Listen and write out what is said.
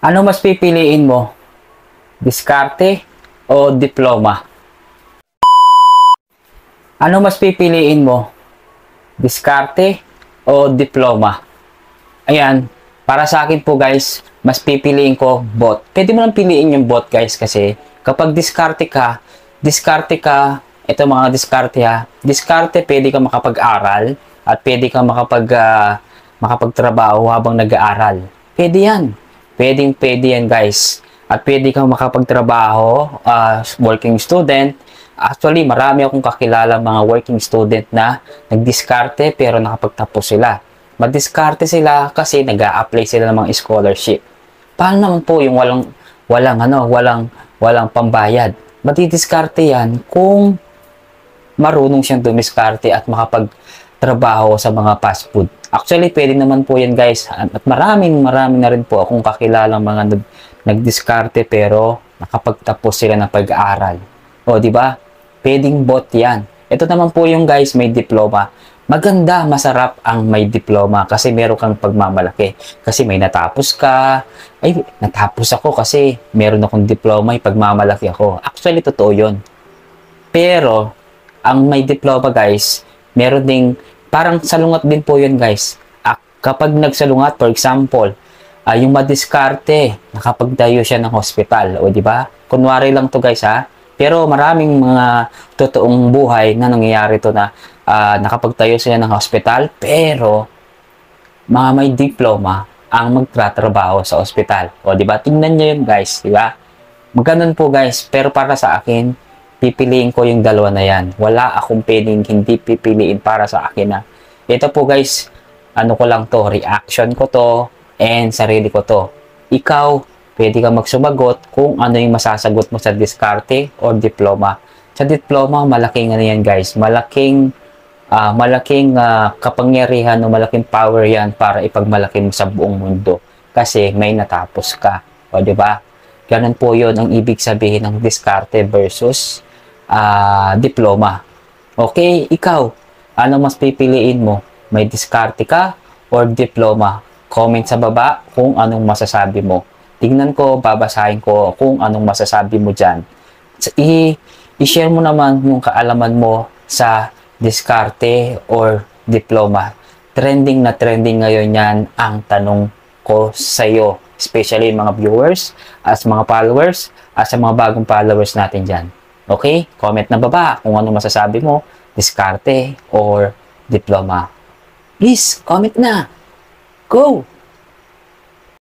Ano mas pipiliin mo? Diskarte o diploma? Ano mas pipiliin mo? Diskarte o diploma? Ayan, para sa akin po guys, mas pipiliin ko both. Pwede mo lang piliin yung both guys kasi kapag diskarte ka, ito mga diskarte ha, diskarte pwede ka makapag-aral at pwede ka makapagtrabaho habang nag-aaral. Pwede yan. Pwede yan guys. At pwede kang makapagtrabaho, working student. Actually, marami akong kakilala mga working student na nagdiskarte pero nakapagtapos sila. Madiskarte sila kasi nag-a-apply sila ng mga scholarship. Paano naman po yung walang pambayad? Madidiskarte yan kung marunong siyang dumiskarte at makapagtrabaho sa mga fast food. Actually, pwede naman po yan guys. At maraming na rin po akong kakilalang mga nagdiskarte pero nakapagtapos sila ng pag-aaral. O, di ba? Pwedeng both yan. Ito naman po yung guys may diploma. Maganda, masarap ang may diploma kasi meron kang pagmamalaki. Kasi may natapos ka. Ay, natapos ako kasi meron akong diploma, may pagmamalaki ako. Actually, totoo yun. Pero, ang may diploma guys, meron ding, parang salungat din po yun guys. Kapag nagsalungat, for example, yung madiskarte, nakapagtayo siya ng hospital. O, di ba? Kunwari lang to guys ha. Pero maraming mga totoong buhay na nangyayari to na nakapagtayo sila ng hospital, pero mga may diploma ang magtatrabaho sa hospital. O, di ba? Tingnan niyo yun guys, di ba? Maganon po guys, pero para sa akin, pipiliin ko yung dalawa na yan. Wala akong pwedeng hindi pipiliin para sa akin na. Ito po guys, ano ko lang to, reaction ko to, and sarili ko to. Ikaw, pwede kang magsumagot kung ano yung masasagot mo sa diskarte o diploma. Sa diploma, malaking ano yan guys, malaking kapangyarihan o malaking power yan para ipagmalaki mo sa buong mundo. Kasi may natapos ka. O, di ba? Ganun po yun ang ibig sabihin ng diskarte versus diploma. Okay, ikaw, ano mas pipiliin mo? May diskarte ka or diploma? Comment sa baba kung anong masasabi mo. Tingnan ko, babasahin ko kung anong masasabi mo dyan. I-share mo naman yung kaalaman mo sa diskarte or diploma. Trending na trending ngayon yan ang tanong ko sa iyo. Especially mga viewers, as mga followers, as sa mga bagong followers natin dyan. Okay? Comment na baba kung ano masasabi mo, diskarte or diploma. Please, comment na. Go!